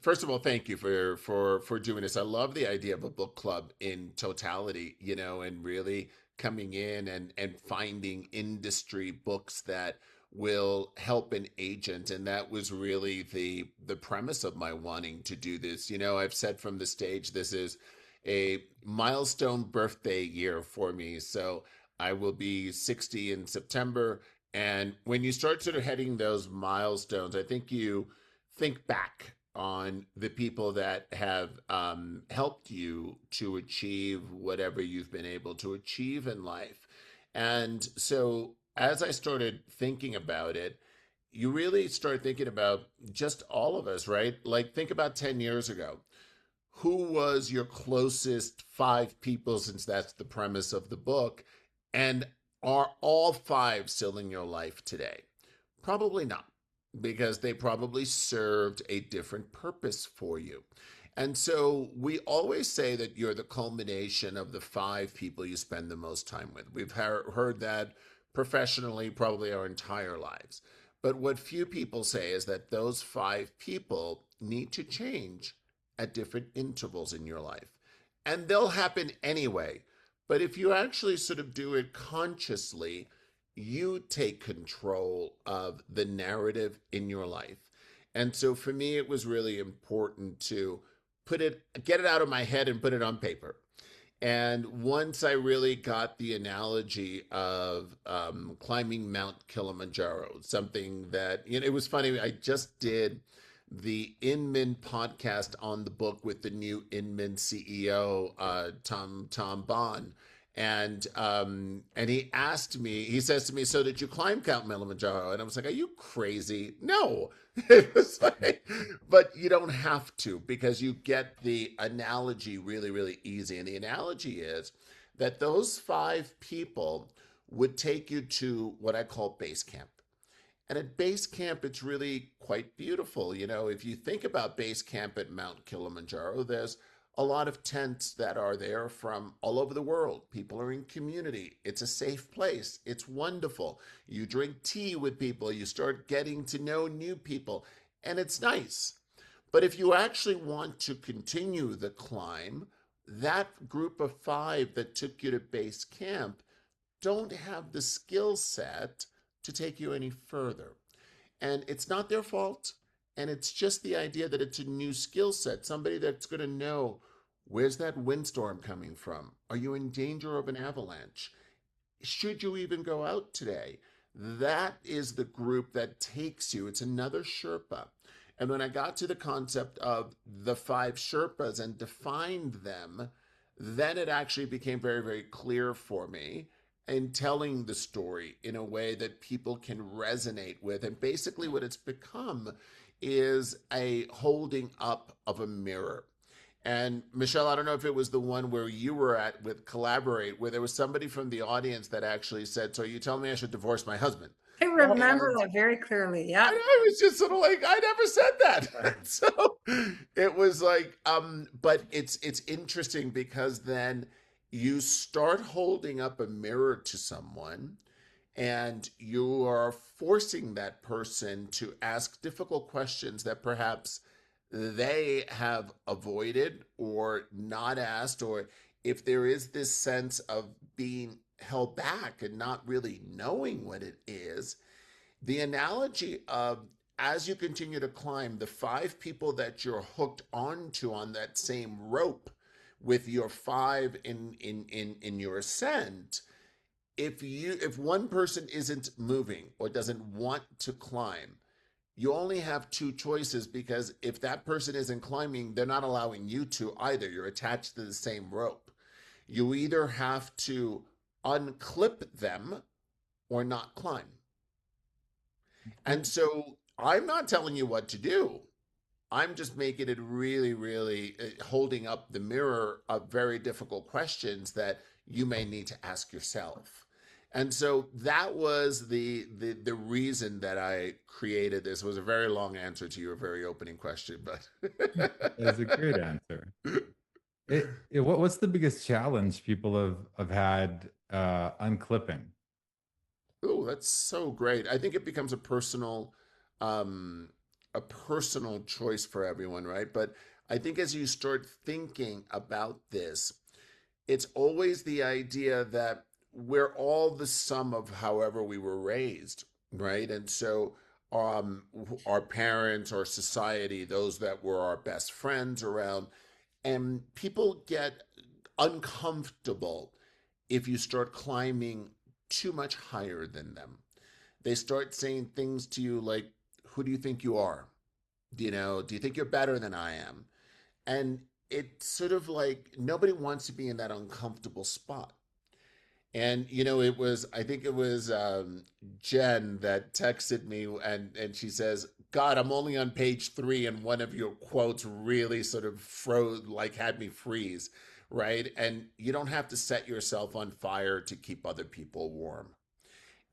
first of all, thank you for doing this. I love the idea of a book club in totality, and really coming in and finding industry books that will help an agent. And that was really the premise of my wanting to do this. I've said from the stage, this is a milestone birthday year for me. So I will be 60 in September. And when you start sort of heading those milestones, I think you think back on the people that have helped you to achieve whatever you've been able to achieve in life. And so, as I started thinking about it, you really start thinking about just all of us, right? Like, think about 10 years ago. Who was your closest five people, since that's the premise of the book? And are all five still in your life today? Probably not, because they probably served a different purpose for you. And so we always say that you're the culmination of the five people you spend the most time with. We've heard that professionally probably our entire lives. But what few people say is that those five people need to change at different intervals in your life. And they'll happen anyway. But if you actually sort of do it consciously, you take control of the narrative in your life. And so for me, it was really important to get it out of my head and put it on paper. And once I really got the analogy of climbing Mount Kilimanjaro, something that, it was funny. I just did the Inman podcast on the book with the new Inman CEO, Tom Bond. And he asked me, he says to me, "So did you climb Mount Kilimanjaro?" And I was like, "Are you crazy?" No. It was like, but you don't have to, because you get the analogy really, really easy. And the analogy is that those five people would take you to what I call base camp. And at base camp, it's really quite beautiful. If you think about base camp at Mount Kilimanjaro, there's a lot of tents that are there from all over the world. People are in community. It's a safe place. It's wonderful. You drink tea with people. You start getting to know new people, and it's nice. But if you actually want to continue the climb, that group of five that took you to base camp don't have the skill set to take you any further. And it's not their fault. And it's just the idea that it's a new skill set, somebody that's going to know, where's that windstorm coming from? Are you in danger of an avalanche? Should you even go out today? That is the group that takes you. It's another Sherpa. And when I got to the concept of the five Sherpas and defined them, then it actually became very, very clear for me in telling the story in a way that people can resonate with. And basically, what it's become is a holding up of a mirror. And Michelle, I don't know if it was the one where you were at with Collaborate, where there was somebody from the audience that actually said, "So you tell me I should divorce my husband?" I remember And that very clearly. Yeah. I was just sort of like, I never said that. So it was like, but it's interesting, because then you start holding up a mirror to someone, and you are forcing that person to ask difficult questions that perhaps they have avoided or not asked, or if there is this sense of being held back and not really knowing what it is. The analogy of, as you continue to climb, the five people that you're hooked onto on that same rope with your five in your ascent, if one person isn't moving or doesn't want to climb, you only have two choices, because if that person isn't climbing, they're not allowing you to either. You're attached to the same rope. You either have to unclip them or not climb. And so I'm not telling you what to do. I'm just making it really, really holding up the mirror of very difficult questions that you may need to ask yourself. And so that was the reason that I created this. It was a very long answer to your very opening question, but That's a great answer. What's the biggest challenge people have had unclipping? oh, that's so great. I think it becomes a personal um, a personal choice for everyone, right? But I think as you start thinking about this, it's always the idea that we're all the sum of however we were raised, right? And so our parents, our society, those that were our best friends around, and people get uncomfortable if you start climbing too much higher than them. They start saying things to you like, who do you think you are? Do you think you're better than I am? And it's sort of like nobody wants to be in that uncomfortable spot. And I think it was Jen that texted me, and she says, "God, I'm only on page 3, and one of your quotes really sort of froze, like had me freeze, right? And you don't have to set yourself on fire to keep other people warm."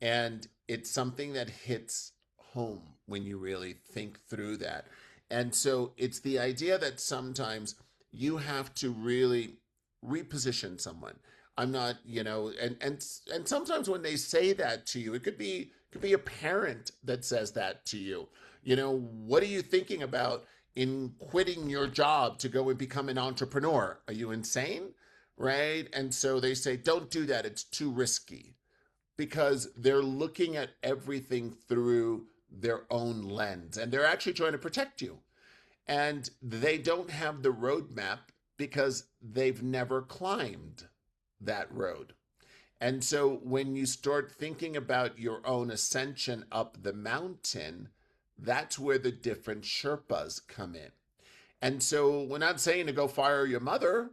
And it's something that hits home when you really think through that. And so it's the idea that sometimes you have to really reposition someone. I'm not, and sometimes when they say that to you, it could be a parent that says that to you. What are you thinking about in quitting your job to go and become an entrepreneur? Are you insane? Right? And so they say, don't do that. It's too risky, because they're looking at everything through their own lens, and they're actually trying to protect you. And they don't have the roadmap because they've never climbed that road. And so when you start thinking about your own ascension up the mountain, that's where the different Sherpas come in. And so we're not saying to go fire your mother.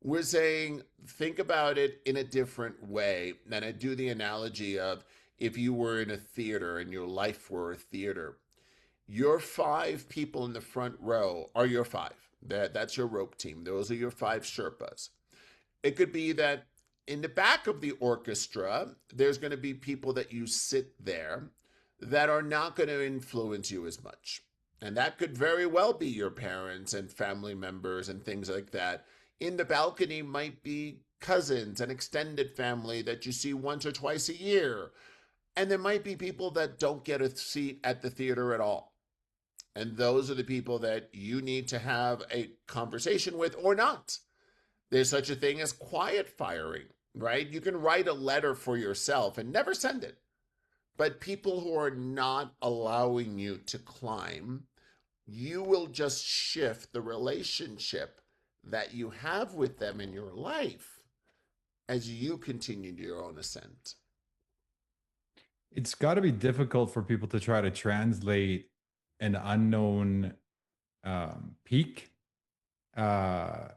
We're saying think about it in a different way. And I do the analogy of, if you were in a theater and your life were a theater, your 5 people in the front row are your 5. That's your rope team. Those are your 5 Sherpas. It could be that in the back of the orchestra, there's going to be people that you sit there that are not going to influence you as much. And that could very well be your parents and family members and things like that. In the balcony might be cousins and extended family that you see once or twice a year. And there might be people that don't get a seat at the theater at all. And those are the people that you need to have a conversation with, or not. There's such a thing as quiet firing, right? You can write a letter for yourself and never send it. But people who are not allowing you to climb, you will just shift the relationship that you have with them in your life as you continue your own ascent. It's got to be difficult for people to try to translate an unknown peak uh,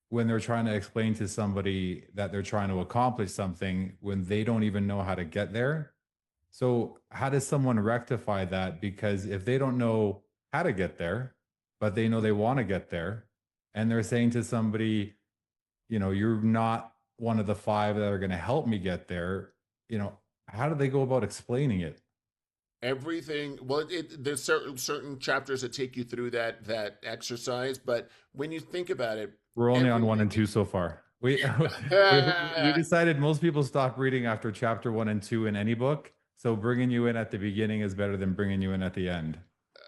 when they're trying to explain to somebody that they're trying to accomplish something when they don't even know how to get there. So, how does someone rectify that? Because if they don't know how to get there, but they know they want to get there, and they're saying to somebody, you're not one of the 5 that are going to help me get there, how do they go about explaining it? Everything, well, there's certain chapters that take you through that exercise, but when you think about it, We're only on 1 and everything 2 so far. We decided most people stop reading after chapter 1 and 2 in any book. So bringing you in at the beginning is better than bringing you in at the end.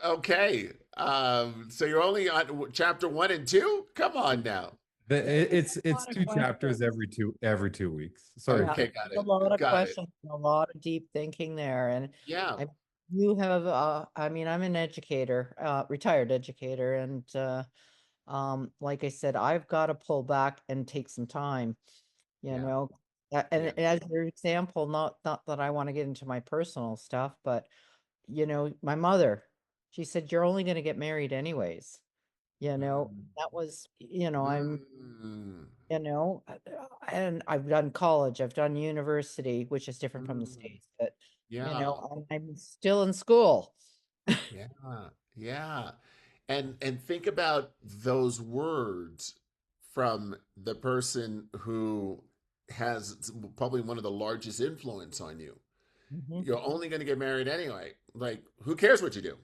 Okay. So you're only on chapter 1 and 2? Come on now. A It's lot of 2 chapters questions. every 2 weeks. Sorry. Yeah, Okay, got a it. lot of Got it. questions, a lot of deep thinking there. And Yeah. I, you have, I mean, I'm an educator, retired educator, and like I said, I've got to pull back and take some time, you Yeah. know. Yeah. And as your example, not that I want to get into my personal stuff, but my mother, she said, "You're only going to get married anyways." Mm. That was, Mm. and I've done college, I've done university, which is different from the Mm. States, but Yeah. I'm still in school. Yeah. Yeah. And think about those words from the person who has probably one of the largest influence on you. Mhm. You're only going to get married anyway. Like, who cares what you do?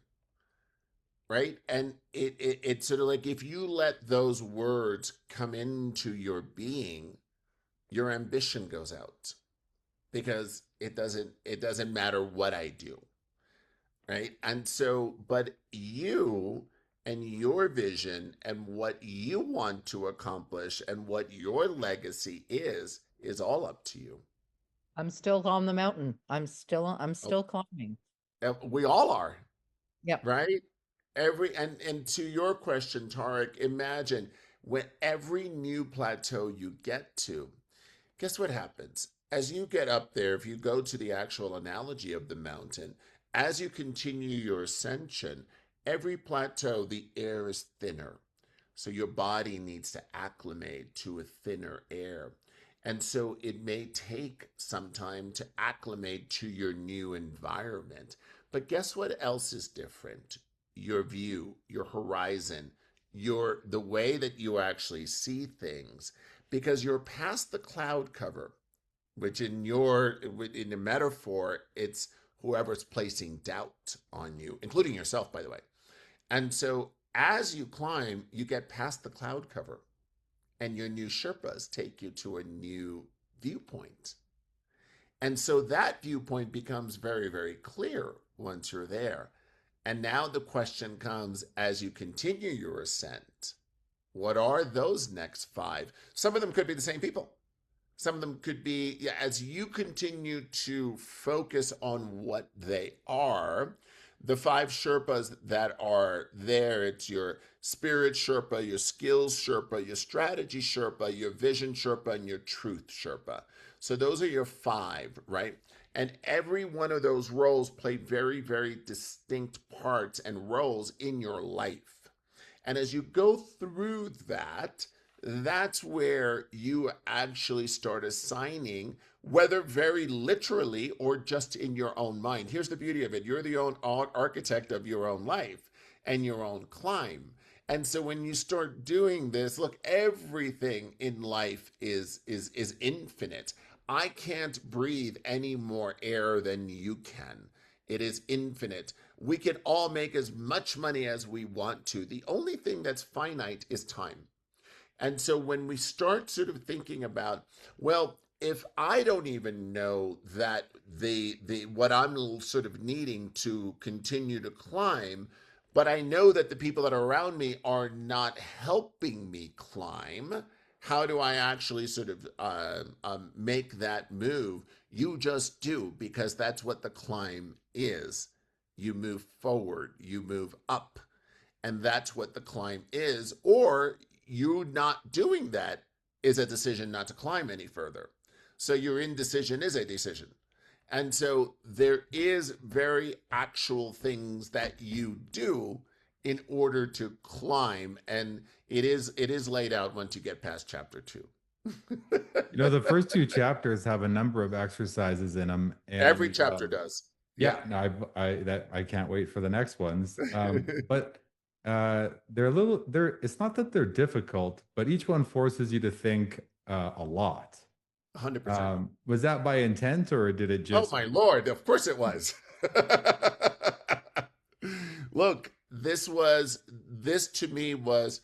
Right? And it's sort of like, if you let those words come into your being, your ambition goes out, because it doesn't matter what I do. right? And so, but you and your vision and what you want to accomplish and what your legacy is all up to you. I'm still on the mountain. I'm Oh, still climbing. we all are, Yep. right? Every and to your question, Tarek, imagine when every new plateau you get to, guess what happens? As you get up there, if you go to the actual analogy of the mountain, as you continue your ascension, every plateau, the air is thinner. So your body needs to acclimate to a thinner air. And so it may take some time to acclimate to your new environment. But guess what else is different? Your view, your horizon, your the way that you actually see things, because you're past the cloud cover, which in the metaphor, it's whoever's placing doubt on you, including yourself, by the way. And so as you climb, you get past the cloud cover, and your new Sherpas take you to a new viewpoint. And so that viewpoint becomes very, very clear once you're there. And now the question comes, as you continue your ascent, what are those next five? Some of them could be the same people. Some of them could be, yeah, as you continue to focus on what they are, the five Sherpas that are there, it's your spirit Sherpa, your skills Sherpa, your strategy Sherpa, your vision Sherpa, and your truth Sherpa. So those are your five, right? And every one of those roles play very, very distinct parts and roles in your life. And as you go through that, that's where you actually start assigning, whether very literally or just in your own mind. Here's the beauty of it: you're the own architect of your own life and your own climb. And so when you start doing this, look, everything in life is infinite. I can't breathe any more air than you can. It is infinite. We can all make as much money as we want to. The only thing that's finite is time. And so when we start sort of thinking about, well, if I don't even know that the what I'm sort of needing to continue to climb, but I know that the people that are around me are not helping me climb, how do I actually sort of make that move? You just do, because that's what the climb is. You move forward, you move up, and that's what the climb is. Or you not doing that is a decision not to climb any further. So your indecision is a decision. And so there is very actual things that you do in order to climb, and it is laid out once you get past chapter 2. You know, the first two chapters have a number of exercises in them, Every and chapter does. yeah, Yeah. no, I can't wait for the next ones. But they're a little. They're. It's not that they're difficult, but each one forces you to think a lot. 100%. Was that by intent, or did it Oh just? my lord, of course it was. Look, this to me was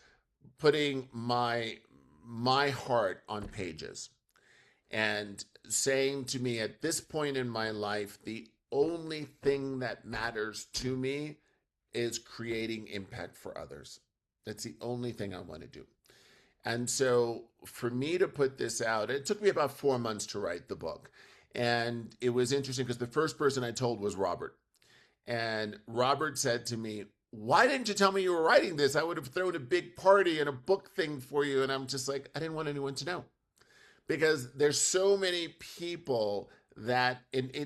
putting my heart on pages and saying to me, at this point in my life, the only thing that matters to me is creating impact for others. That's the only thing I want to do. And so for me to put this out, it took me about 4 months to write the book. And it was interesting because the first person I told was Robert. And Robert said to me, "Why didn't you tell me you were writing this? I would have thrown a big party and a book thing for you." And I'm just like, I didn't want anyone to know, because there's so many people that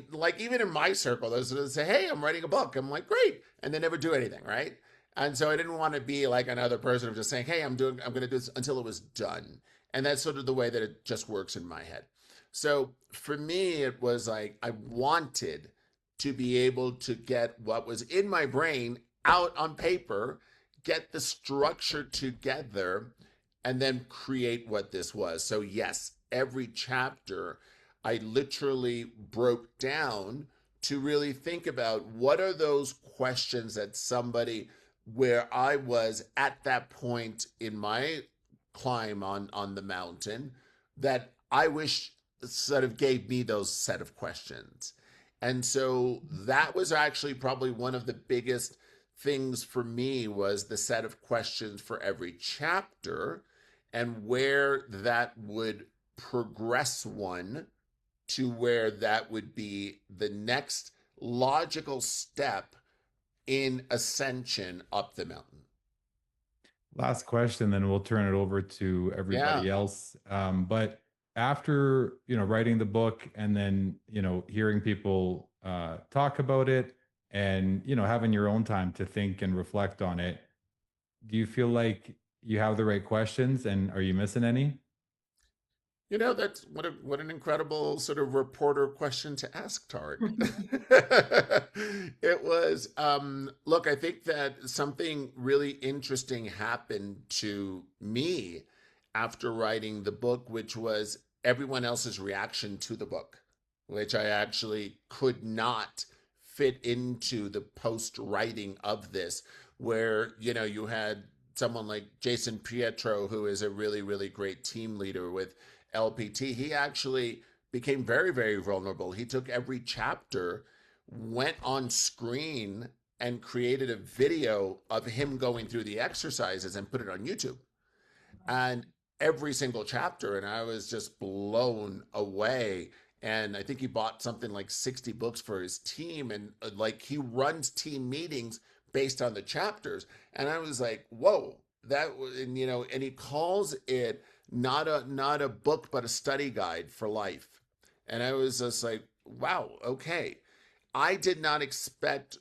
like even in my circle, those that say, "Hey, I'm writing a book." I'm like, "Great," and they never do anything, right? And so I didn't want to be like another person of just saying, "Hey, I'm going to do this," until it was done. And that's sort of the way that it just works in my head. So for me, it was like I wanted to be able to get what was in my brain out on paper, get the structure together, and then create what this was. So, yes, every chapter I literally broke down to really think about what are those questions that somebody, where I was at that point in my climb on the mountain, that I wish sort of gave me those set of questions. And so that was actually probably one of the biggest things for me, was the set of questions for every chapter and where that would progress one to where that would be the next logical step in ascension up the mountain. Last question, then we'll turn it over to Yeah. everybody else. But after writing the book and then hearing people talk about it, and having your own time to think and reflect on it, do you feel like you have the right questions, and are you missing any? That's what an incredible sort of reporter question to ask, Tarek. It was, look, I think that something really interesting happened to me after writing the book, which was everyone else's reaction to the book, which I actually could not fit into the post writing of this, where, you had someone like Jason Pietro, who is a really, really great team leader with LPT. He actually became very, very vulnerable. He took every chapter, went on screen, and created a video of him going through the exercises and put it on YouTube. And every single chapter, and I was just blown away. And I think he bought something like 60 books for his team, and like he runs team meetings based on the chapters. And I was like, whoa, that was, and he calls it not a book but a study guide for life. And I was just like, wow, okay. I did not expect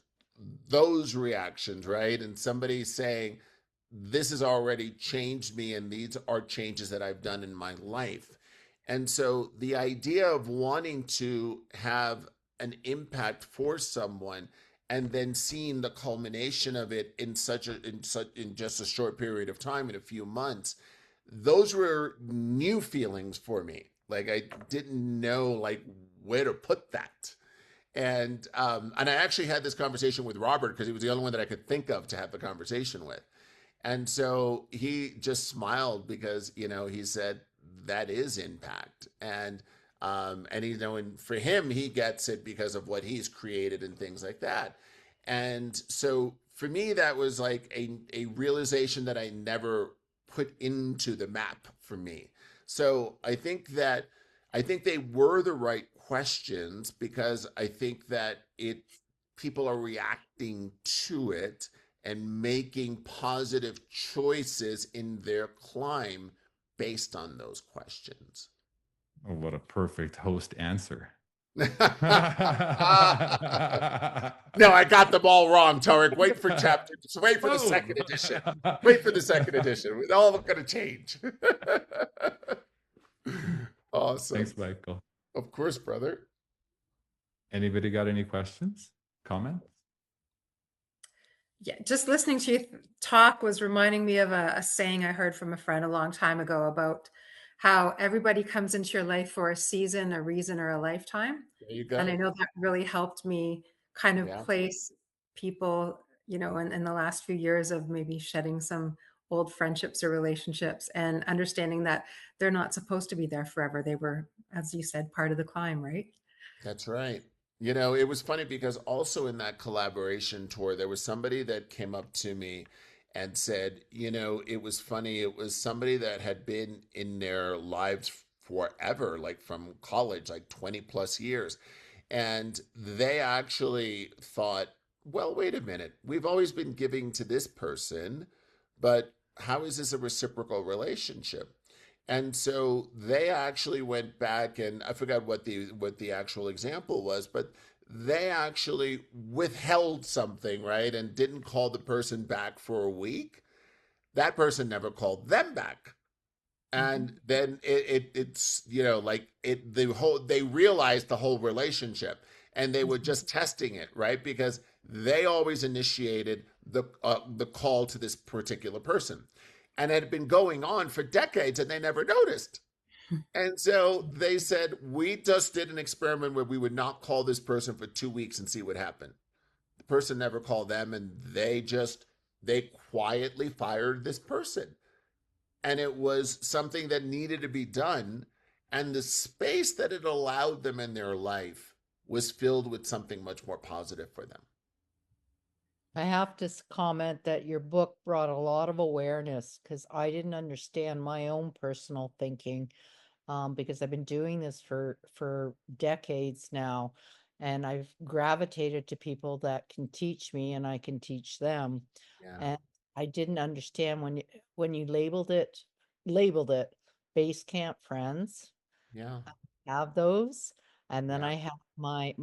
those reactions, right? And somebody saying, this has already changed me, and these are changes that I've done in my life. And so the idea of wanting to have an impact for someone and then seeing the culmination of it in just a short period of time, in a few months, those were new feelings for me. Like, I didn't know like where to put that. And I actually had this conversation with Robert because he was the only one that I could think of to have the conversation with. And so he just smiled because, he said that is impact. And and for him, he gets it because of what he's created and things like that. And so for me, that was like a realization that I never put into the map for me. So I think they were the right questions, because I think that people are reacting to it and making positive choices in their climb based on those questions. Oh, what a perfect host answer. No, I got them all wrong, Tarek. Wait for wait for the Boom. second edition. Wait for the second edition. It's all going to change. Awesome. Thanks, Michael. Of course, brother. Anybody got any questions, comments? Yeah, just listening to you talk was reminding me of a saying I heard from a friend a long time ago about how everybody comes into your life for a season, a reason, or a lifetime. There you And I go. know that really helped me kind of Yeah, place people, in the last few years of maybe shedding some old friendships or relationships and understanding that they're not supposed to be there forever. They were, as you said, part of the climb, right? that's right. It was funny because also in that collaboration tour, there was somebody that came up to me and said, it was funny. It was somebody that had been in their lives forever, like from college, like 20 plus years. And they actually thought, well, wait a minute. We've always been giving to this person, but how is this a reciprocal relationship? And so they actually went back, and I forgot what the actual example was, but they actually withheld something, right? And didn't call the person back for a week. That person never called them back. Mhm. And then it's like they realized the whole relationship, and they were Mhm. just testing it, right? Because they always initiated the call to this particular person, and it had been going on for decades, and they never noticed. And so they said, we just did an experiment where we would not call this person for 2 weeks and see what happened. The person never called them, and they quietly fired this person. And it was something that needed to be done. And the space that it allowed them in their life was filled with something much more positive for them. I have to comment that your book brought a lot of awareness because I didn't understand my own personal thinking, because I've been doing this for decades now, and I've gravitated to people that can teach me and I can teach them. Yeah. And I didn't understand when you labeled it base camp friends. Yeah. Have those, and then Yeah. I have my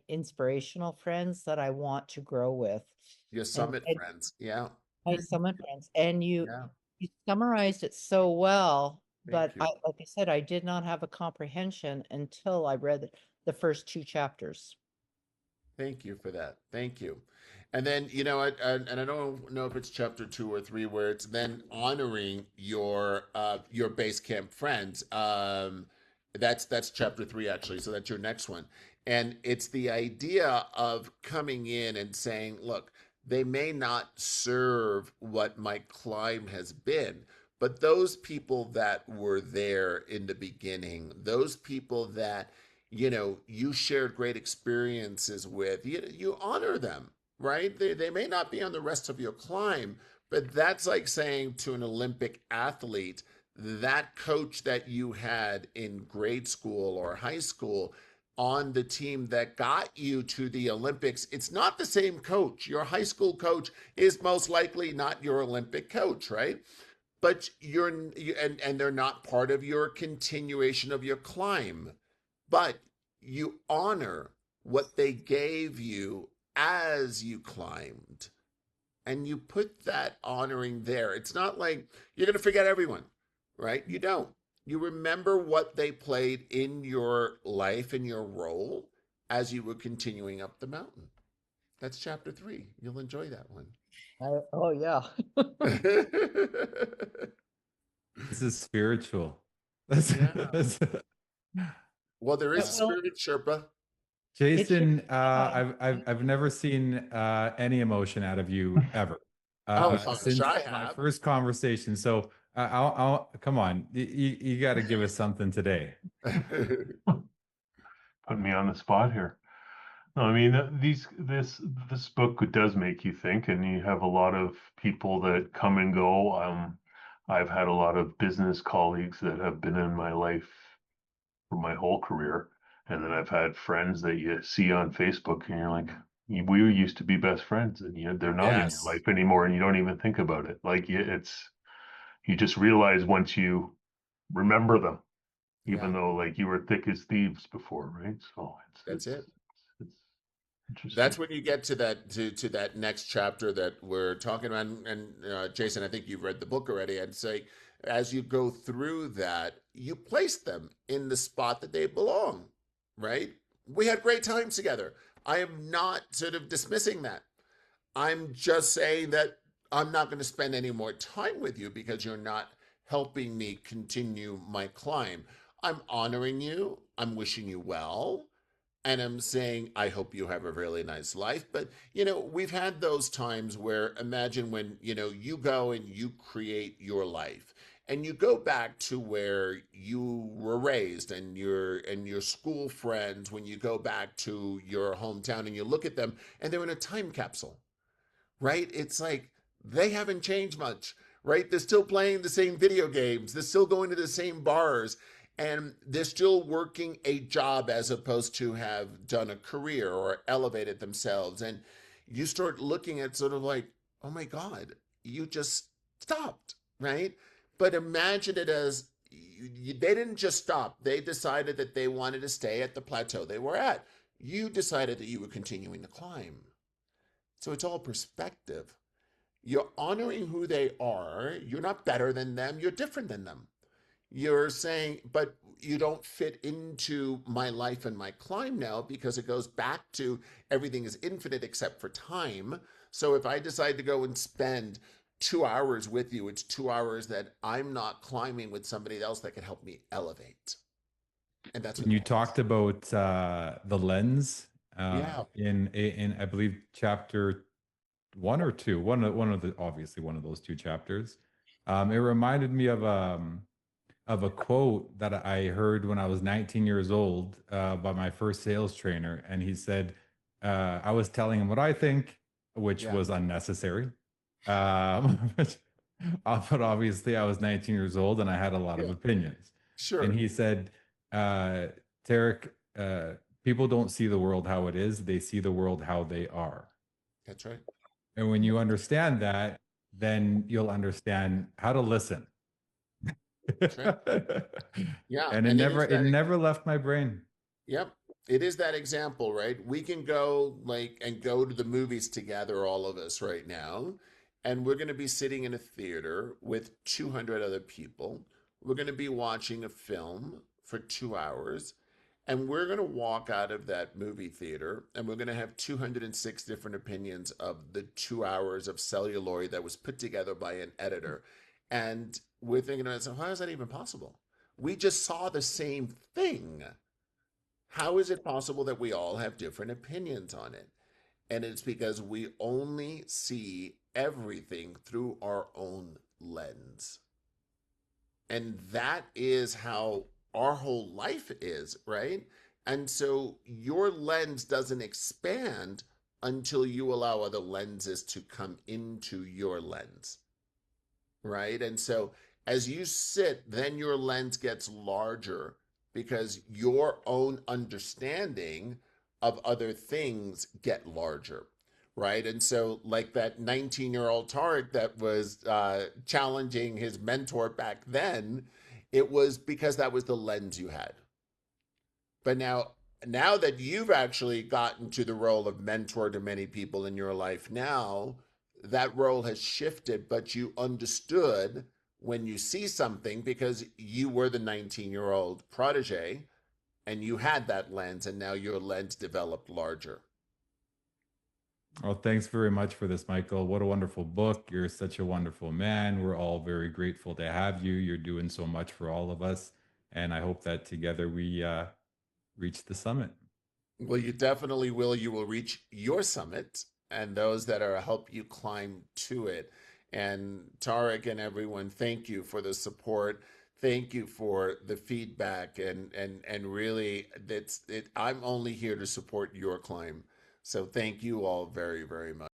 inspirational friends that I want to grow with. Your And summit friends. Yeah. my summit friends, and Yeah. you summarized it so well, Thank but you. like I said, I did not have a comprehension until I read the first 2 chapters. Thank you for that. Thank you. And then, and I don't know if it's chapter 2 or 3 where it's then honoring your base camp friends. That's chapter 3 actually. So that's your next one. And it's the idea of coming in and saying, look, they may not serve what my climb has been, but those people that were there in the beginning, those people that you shared great experiences with, you honor them, right? They may not be on the rest of your climb, but that's like saying to an Olympic athlete, that coach that you had in grade school or high school on the team that got you to the Olympics, it's not the same coach. Your high school coach is most likely not your Olympic coach, right? But and they're not part of your continuation of your climb, but you honor what they gave you as you climbed, and you put that honoring there. It's not like you're going to forget everyone, right? You don't. You remember what they played in your life, in your role, as you were continuing up the mountain. That's chapter 3. You'll enjoy that one. Oh yeah. This is spiritual. That's, Yeah. that's Well, there is a Well, spirit Sherpa. it should Jason. be I've never seen any emotion out of you ever Oh, gosh, since I my have. first conversation. So I'll come on. You got to give us something today. Put me on the spot here. No, I mean this book does make you think, and you have a lot of people that come and go. I've had a lot of business colleagues that have been in my life for my whole career, and then I've had friends that you see on Facebook, and you're like, we used to be best friends, and they're not in your Yes. life anymore, and you don't even think about it. Like you just realize once you remember them, Yeah, even though like you were thick as thieves before, right? So that's it. it's interesting. That's when you get to that next chapter that we're talking about. And Jason, I think you've read the book already. I'd say as you go through that, you place them in the spot that they belong, right? We had great times together. I am not sort of dismissing that. I'm just saying that I'm not going to spend any more time with you because you're not helping me continue my climb. I'm honoring you. I'm wishing you well. And I'm saying, I hope you have a really nice life. But, we've had those times where imagine when, you go and you create your life and you go back to where you were raised and your school friends, when you go back to your hometown and you look at them and they're in a time capsule, right? It's like they haven't changed much, right? They're still playing the same video games, they're still going to the same bars, and they're still working a job as opposed to have done a career or elevated themselves. And you start looking at sort of like, oh my God, you just stopped, right? But imagine it as they didn't just stop. They decided that they wanted to stay at the plateau they were at. You decided that you were continuing to climb. So it's all perspective. You're honoring who they are. You're not better than them. You're different than them. You're saying, but you don't fit into my life and my climb now because it goes back to everything is infinite except for time. So if I decide to go and spend 2 hours with you, it's 2 hours that I'm not climbing with somebody else that can help me elevate. And that's what When you that is. talked about the lens Yeah. in I believe chapter 1 or 2, one of the obviously one of those 2 chapters, it reminded me of of a quote that I heard when I was 19 years old by my first sales trainer. And he said, I was telling him what I think, which Yeah. was unnecessary. But obviously, I was 19 years old and I had a lot of Yeah. opinions. And Sure. he said, Tarek, people don't see the world how it is, they see the world how they are. That's right. And when you understand that, then you'll understand how to listen. That's right. Yeah. And And it is it that. never left my brain. Yep. It is that example, right? We can go and go to the movies together, all of us right now, and we're going to be sitting in a theater with 200 other people. We're going to be watching a film for 2 hours, and we're going to walk out of that movie theater and we're going to have 206 different opinions of the 2 hours of celluloid that was put together by an editor. And we're thinking to ourselves, how is that even possible? We just saw the same thing. How is it possible that we all have different opinions on it? And it's because we only see everything through our own lens. And that is how our whole life is, right? And so your lens doesn't expand until you allow other lenses to come into your lens, right? And so as you sit, then your lens gets larger because your own understanding of other things get larger, right? And so like that 19-year-old Tarek that was challenging his mentor back then, it was because that was the lens you had. But now that you've actually gotten to the role of mentor to many people in your life now, that role has shifted, but you understood when you see something because you were the 19-year-old protege and you had that lens, and now your lens developed larger. Oh, thanks very much for this, Michael. What a wonderful book. You're such a wonderful man. We're all very grateful to have you. You're doing so much for all of us. And I hope that together we reach the summit. Well, you definitely will. You will reach your summit and those that are help you climb to it. And Tarek and everyone, thank you for the support. Thank you for the feedback and really I'm only here to support your climb. So thank you all very, very much.